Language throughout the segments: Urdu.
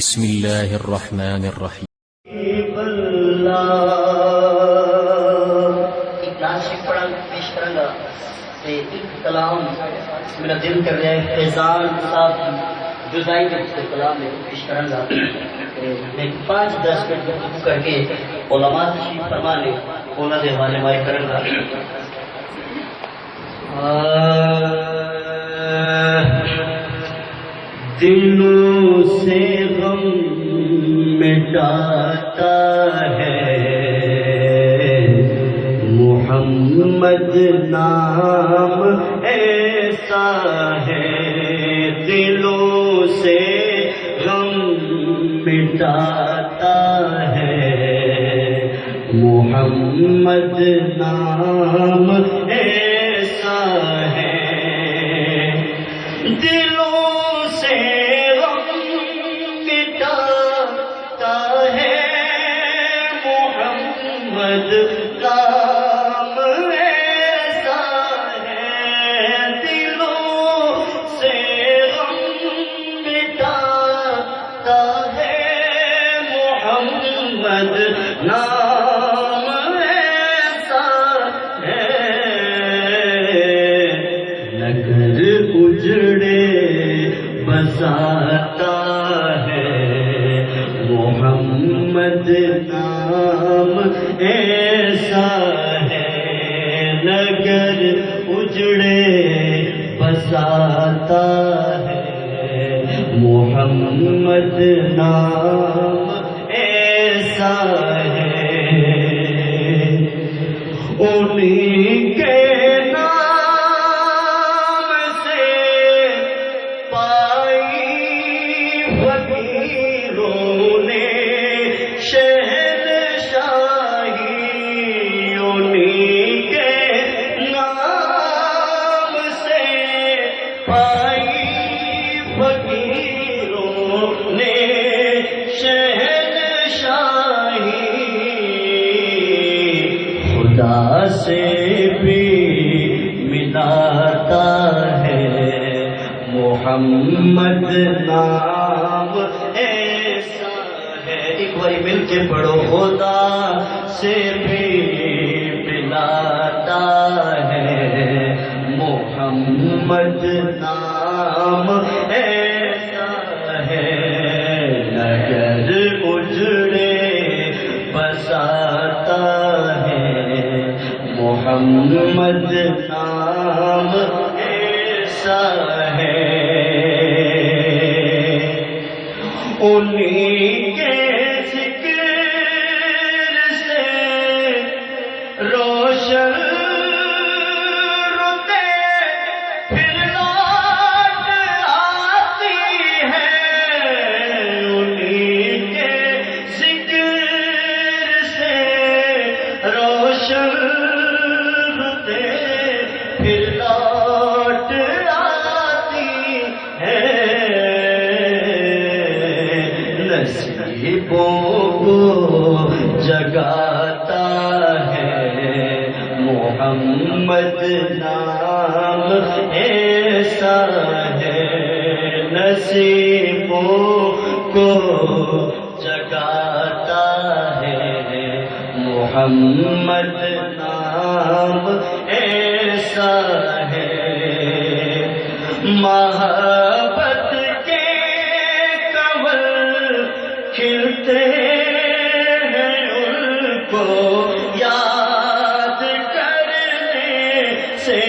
بسم الله الرحمن الرحيم. ایک ناشک پڑھا پیش کروں گا ایک کلام میرا دل کر رہا ہے فیضان صاحب کی جدائی میں اس کلام میں پیش کروں گا. میں 5-10 منٹ گفتگو کر کے علماء تشریف فرما لے انہوں نے حوالے مائے کروں گا. دلوں سے غم مٹاتا ہے محمد نام ایسا ہے. دلوں سے غم مٹاتا ہے محمد نام ایسا ہے. دلوں سے غم مٹاتا ہے محمد نام ایسا ہے. دلوں سے غم مٹاتا ہے محمد نام ایسا ہے. نگر اجڑے بساتا ہے محمد نام ایسا ہے. نگر اجڑے بساتا ہے محمد نام ایسا ہے. انہیں کے خدا سے بھی ملاتا ہے محمد نام ایسا ہے. ایک بار مل کے پڑھو. خدا سے بھی ملاتا ہے محمد نام ایسا ہے. نگر اجڑے بساتا محمد نام ایسا ہے. انہیں کے ذکر سے روشن روتے پھر لوٹ آتی ہے. انہیں کے ذکر سے روشن پھر لوٹ آتی ہے. نصیبوں کو جگاتا ہے محمد نام ایسا ہے. نصیبوں کو جگاتا ہے محمد نام ایسا ہے. محبت کے کنول کھلتے ہیں ان کو یاد کرنے سے.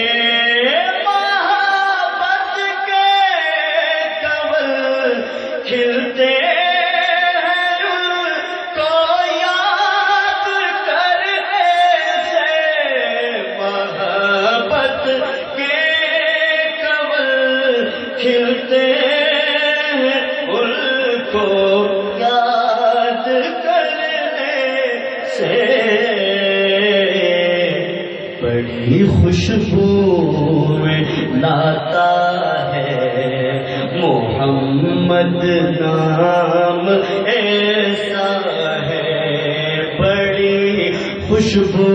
محبت کے کنول کھلتے کھلتے ہیں ان کو یاد کرنے سے. بڑی خوشبو لاتا ہے محمد نام ایسا ہے. بڑی خوشبو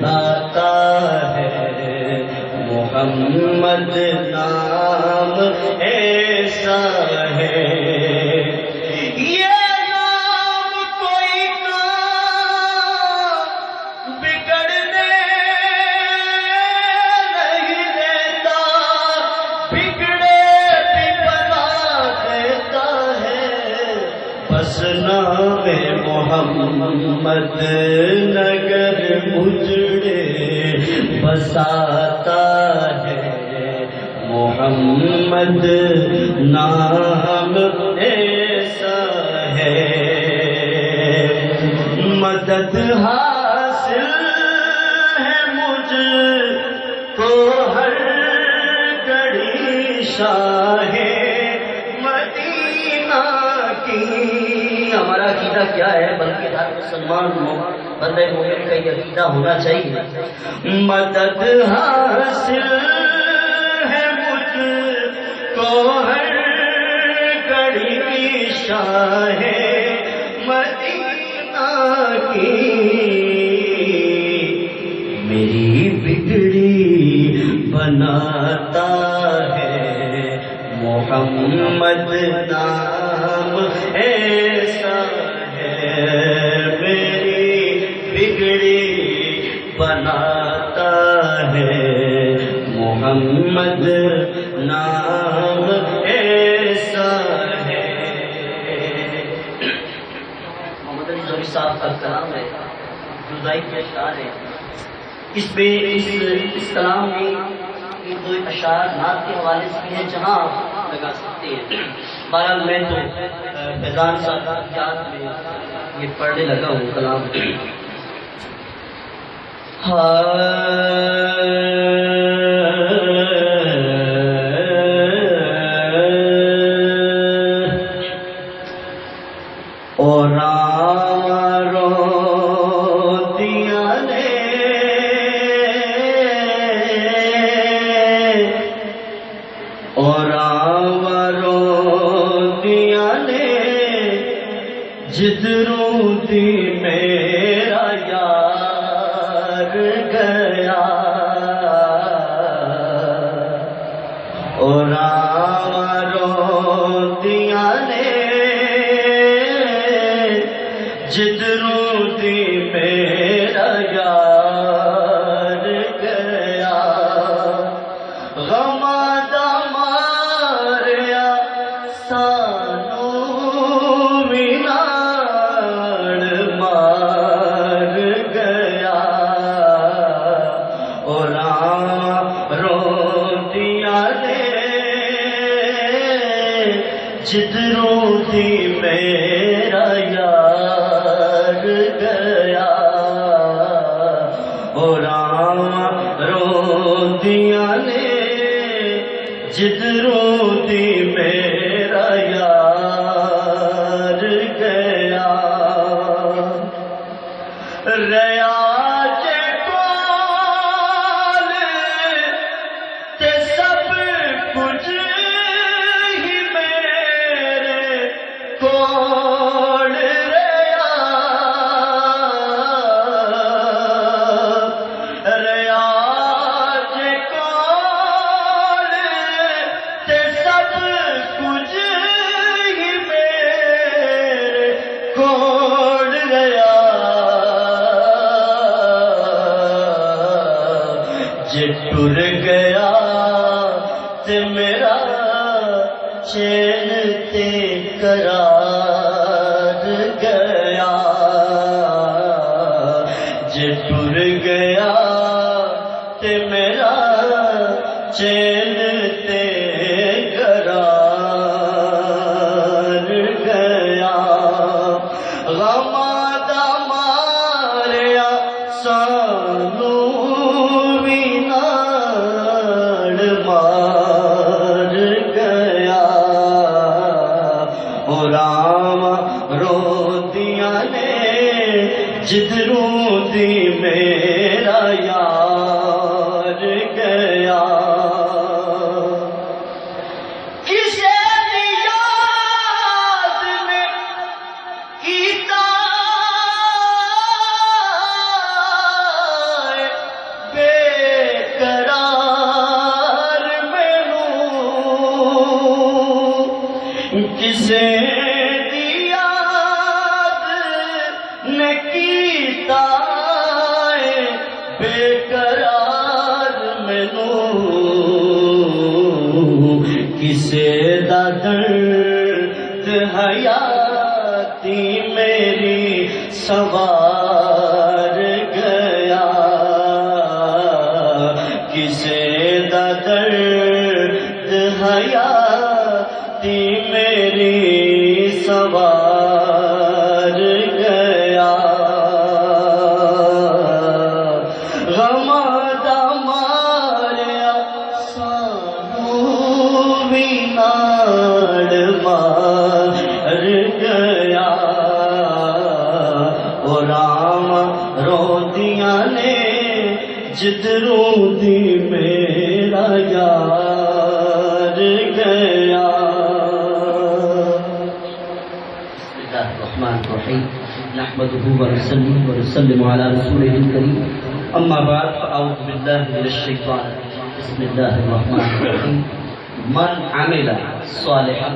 لاتا ہے محمد نام ایسا ہے. نام محمد نگر اجڑے بساتا ہے، محمد نام ایسا ہے، مدد حاصل ہے مجھ کو ہر گھڑی شاہ مدینہ کی۔ ہمارا عقیدہ کیا ہے؟ بلکہ ہر مسلمان بندہ مومن کا یہ عقیدہ ہونا چاہیے، مدد حاصل ہے مجھ کو ہر گھڑی شاہ مدینہ کی، میری بگڑی بناتا ہے، محمد نام ایسا ہے، میری بگڑی بناتا ہے، محمد نام ایسا ہے۔ محمد علی ظہری صاحب کا کلام ہے، جزائی کے اشعار ہے، اس کلام میں یہ دو اشعار نعت کے حوالے سے ہیں، جہاں آپ لگا سکتے ہیں۔ بہرحال میں تو فیضان صاحب کی یاد میں یہ پڑھنے لگا ہوں کلام۔ جدروں دی میرا یار گیا، اور روندیاں نے جدروں دی میرا یار گیا، غماں دا ماریا سانو جدروں دی میرا یار گیا، اور روندیاں نے جدروں دی میرا یار گیا، ریاض کول تے سب کچھ کوڑ ریا، ریاض کول تے سب کچھ ہی میرے کوڑ گیا، جے ٹر گیا تے میرا چین تے قرار گیا، جے ٹر گیا تے میرا چین تے قرار گیا، غماں دا ماریا سانو وی نال مار گیا، روندیاں نے جدروں دی میرا یار گیا، کسے دی یاد میں کیتا بے قرار مینوں، کسے کیتا بے قرار مینوں، کسے دا درد حیات تھی میری سوار گیا کسے درد حیاتی میری سوار گیا غم دماریا سانو ویناڑ مار گیا اور رام روندیاں نے جدروں دی میرا یار گیا. بسم اللہ الرحمن الرحیم نحمده ونصلي على رسوله الكريم اما بعد فاعوذ بالله من الشيطان الرجيم. بسم اللہ الرحمن الرحیم من عمل صالحا